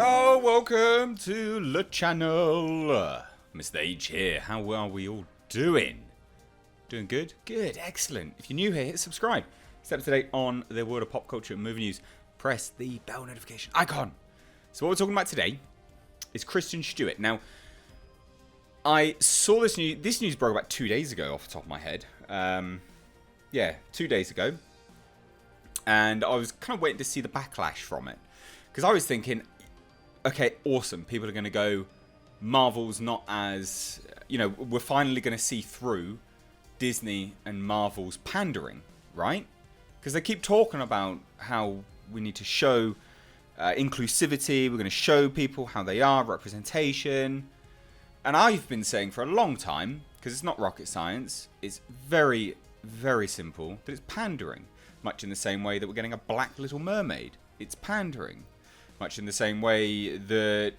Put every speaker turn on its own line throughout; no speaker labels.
Oh, welcome to the channel. Mr. H here. How are we all doing? Doing good? Good, excellent. If you're new here, hit subscribe. Step up to date on the world of pop culture and movie news. Press the bell notification icon. So what we're talking about today is Kristen Stewart. Now, I saw this news broke about 2 days ago off the top of my head. Yeah, 2 days ago. And I was kind of waiting to see the backlash from it. Because I was thinking, okay, awesome. People are going to go, Marvel's not as, we're finally going to see through Disney and Marvel's pandering, right? Because they keep talking about how we need to show inclusivity. We're going to show people how they are, representation. And I've been saying for a long time, because it's not rocket science, it's very, very simple, that it's pandering. Much in the same way that we're getting a Black Little Mermaid. It's pandering. Much in the same way that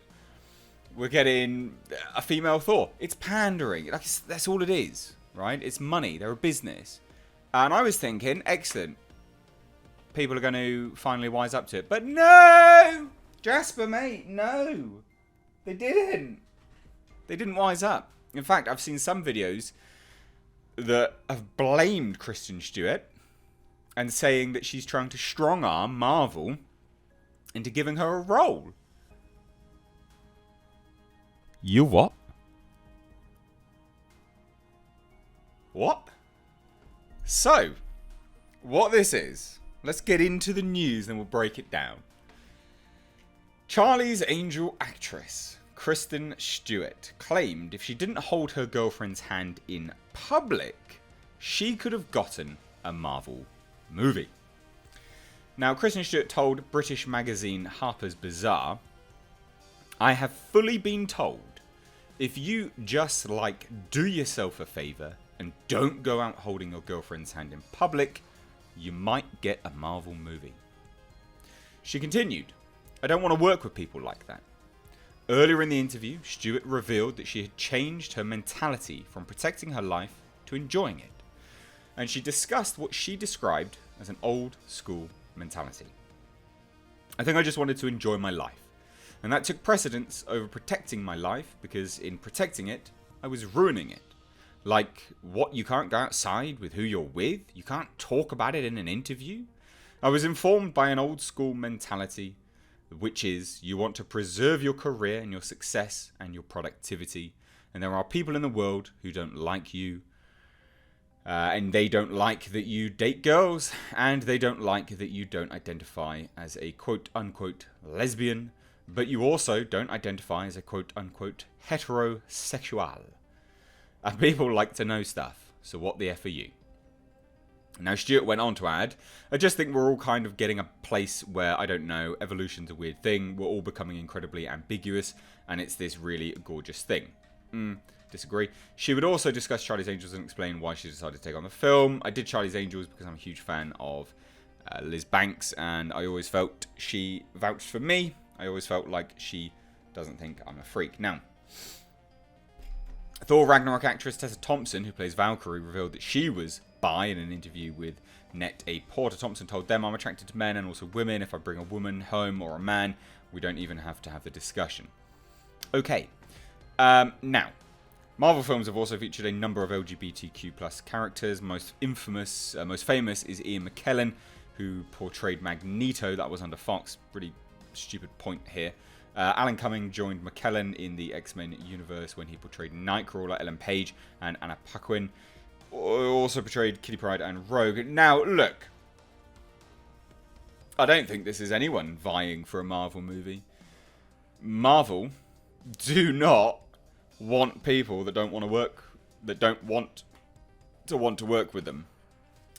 we're getting a female Thor. It's pandering. That's all it is, right? It's money. They're a business. And I was thinking, excellent. People are going to finally wise up to it. But no! Jasper, mate, no. They didn't. They didn't wise up. In fact, I've seen some videos that have blamed Kristen Stewart and saying that she's trying to strong-arm Marvel into giving her a role. You what? What? So, what this is, let's get into the news and we'll break it down. Charlie's Angel actress, Kristen Stewart, claimed if she didn't hold her girlfriend's hand in public, she could have gotten a Marvel movie. Now, Kristen Stewart told British magazine Harper's Bazaar, "I have fully been told, if you just do yourself a favour and don't go out holding your girlfriend's hand in public, you might get a Marvel movie." She continued, "I don't want to work with people like that." Earlier in the interview, Stewart revealed that she had changed her mentality from protecting her life to enjoying it. And she discussed what she described as an old school mentality. "I think I just wanted to enjoy my life. And that took precedence over protecting my life because in protecting it, I was ruining it. Like, what, you can't go outside with who you're with? You can't talk about it in an interview? I was informed by an old school mentality, which is you want to preserve your career and your success and your productivity. And there are people in the world who don't like you. And they don't like that you date girls, and they don't like that you don't identify as a quote-unquote lesbian, but you also don't identify as a quote-unquote heterosexual. And people like to know stuff, so what the F are you?" Now, Stewart went on to add, "I just think we're all kind of getting a place where, I don't know, evolution's a weird thing, we're all becoming incredibly ambiguous, and it's this really gorgeous thing." Disagree. She would also discuss Charlie's Angels and explain why she decided to take on the film. "I did Charlie's Angels because I'm a huge fan of Liz Banks, and I always felt she vouched for me. I always felt like she doesn't think I'm a freak." Now, Thor Ragnarok actress Tessa Thompson, who plays Valkyrie, revealed that she was bi in an interview with Net A Porter. Thompson told them, "I'm attracted to men and also women. If I bring a woman home or a man, we don't even have to have the discussion." Okay. Now, Marvel films have also featured a number of LGBTQ+ characters. Most famous is Ian McKellen, who portrayed Magneto. That was under Fox. Pretty stupid point here. Alan Cumming joined McKellen in the X-Men universe when he portrayed Nightcrawler. Ellen Page and Anna Paquin also portrayed Kitty Pryde and Rogue. Now, look, I don't think this is anyone vying for a Marvel movie. Marvel do not want people that don't want to work with them.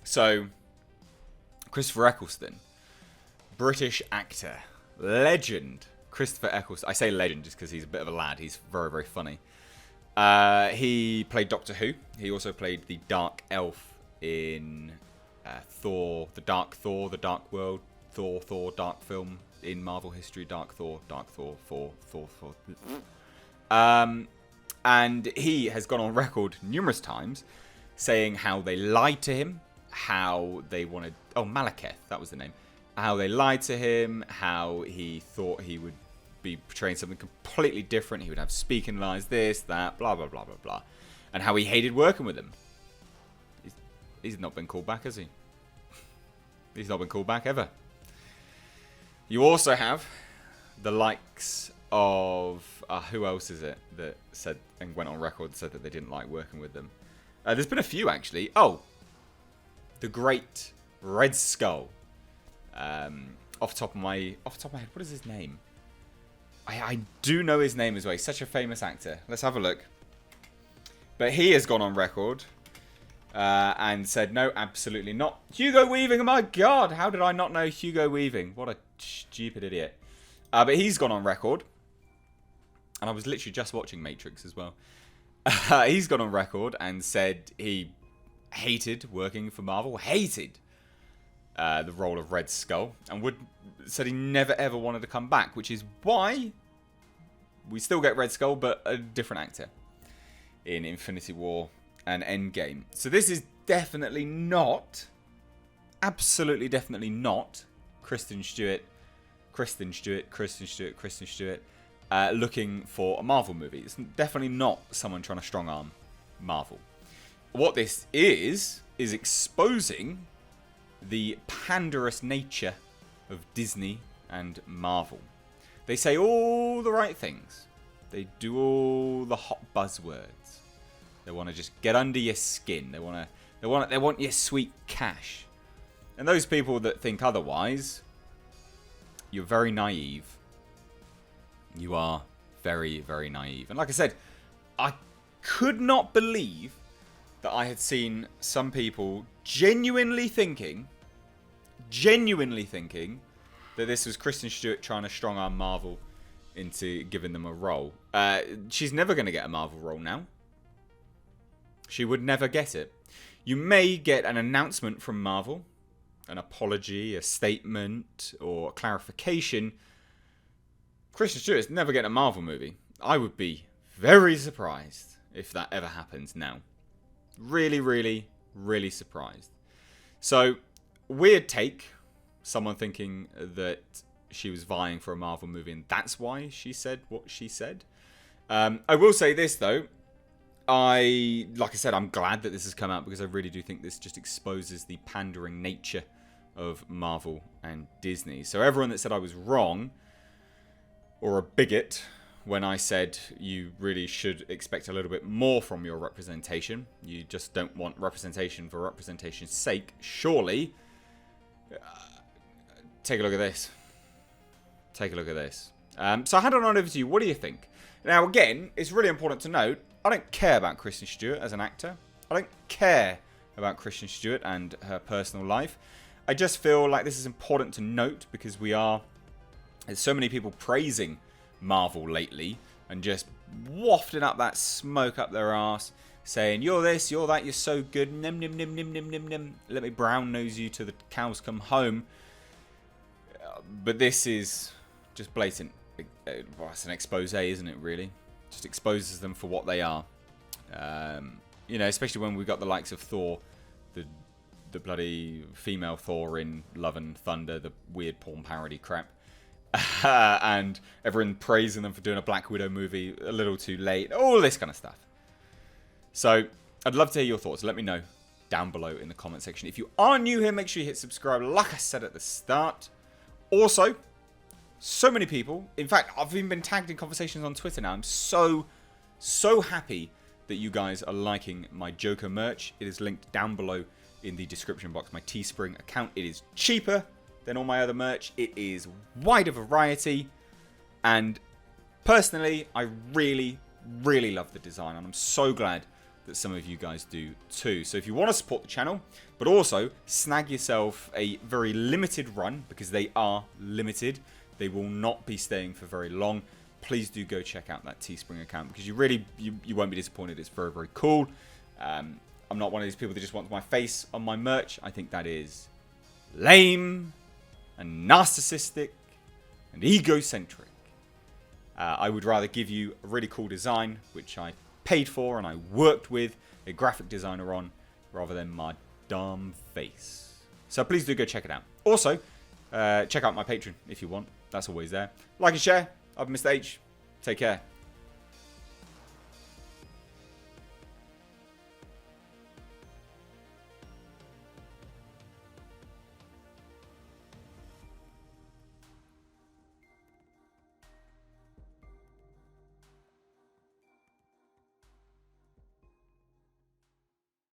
So, Christopher Eccleston, British actor, legend, Christopher Eccleston. I say legend just because he's a bit of a lad. He's very, very funny. He played Doctor Who. He also played the Dark Elf in Thor, the Dark World, Thor, Dark film in Marvel history, Dark Thor, Thor. And he has gone on record numerous times saying how they lied to him, how they wanted... Oh, Malekith, that was the name. How they lied to him, how he thought he would be portraying something completely different. He would have speaking lines, this, that, blah, blah, blah, blah, blah. And how he hated working with him. He's not been called back, has he? He's not been called back ever. You also have the likes of... who else is it that said and went on record and said that they didn't like working with them? There's been a few, actually. Oh, the great Red Skull. Off the top of my head, what is his name? I do know his name as well. He's such a famous actor. Let's have a look. But he has gone on record and said, no, absolutely not. Hugo Weaving, oh my God, how did I not know Hugo Weaving? What a stupid idiot. But he's gone on record. And I was literally just watching Matrix as well. He's gone on record and said he hated working for Marvel. Hated the role of Red Skull. And said he never ever wanted to come back. Which is why we still get Red Skull, but a different actor in Infinity War and Endgame. So this is definitely not, absolutely definitely not, Kristen Stewart looking for a Marvel movie. It's definitely not someone trying to strong-arm Marvel. What this is exposing the panderous nature of Disney and Marvel. They say all the right things. They do all the hot buzzwords. They want to just get under your skin. They want your sweet cash. And those people that think otherwise, you're very naive. You are very, very naive. And like I said, I could not believe that I had seen some people genuinely thinking that this was Kristen Stewart trying to strong-arm Marvel into giving them a role. She's never going to get a Marvel role now. She would never get it. You may get an announcement from Marvel, an apology, a statement, or a clarification. Kristen Stewart's never getting a Marvel movie. I would be very surprised if that ever happens now. Really, really, really surprised. So, weird take. Someone thinking that she was vying for a Marvel movie and that's why she said what she said. I will say this, though. Like I said, I'm glad that this has come out because I really do think this just exposes the pandering nature of Marvel and Disney. So everyone that said I was wrong or a bigot when I said you really should expect a little bit more from your representation, you just don't want representation for representation's sake, surely, take a look at this. Take a look at this. So I hand it on over to you. What do you think? Now, again, it's really important to note, I don't care about Kristen Stewart as an actor. I don't care about Kristen Stewart and her personal life. I just feel like this is important to note because there's so many people praising Marvel lately and just wafting up that smoke up their ass, saying, you're this, you're that, you're so good, nim, nim, nim, nim, nim, nim, nim. Let me brown nose you till the cows come home. But this is just blatant. Well, it's an expose, isn't it, really? Just exposes them for what they are. Especially when we've got the likes of Thor, the bloody female Thor in Love and Thunder, the weird porn parody crap. And everyone praising them for doing a Black Widow movie a little too late. All this kind of stuff. So, I'd love to hear your thoughts. Let me know down below in the comment section. If you are new here, make sure you hit subscribe, like I said at the start. Also, so many people, in fact, I've even been tagged in conversations on Twitter now. I'm so happy that you guys are liking my Joker merch. It is linked down below in the description box. My Teespring account. It is cheaper than all my other merch. It is wider variety. And personally, I really, really love the design. And I'm so glad that some of you guys do too. So if you want to support the channel, but also snag yourself a very limited run, because they are limited. They will not be staying for very long. Please do go check out that Teespring account because you won't be disappointed. It's very, very cool. I'm not one of these people that just wants my face on my merch. I think that is lame and narcissistic and egocentric. I would rather give you a really cool design, which I paid for and I worked with a graphic designer on, rather than my dumb face. So please do go check it out. Also, check out my Patreon if you want. That's always there. Like and share. I've been Mr. H. Take care.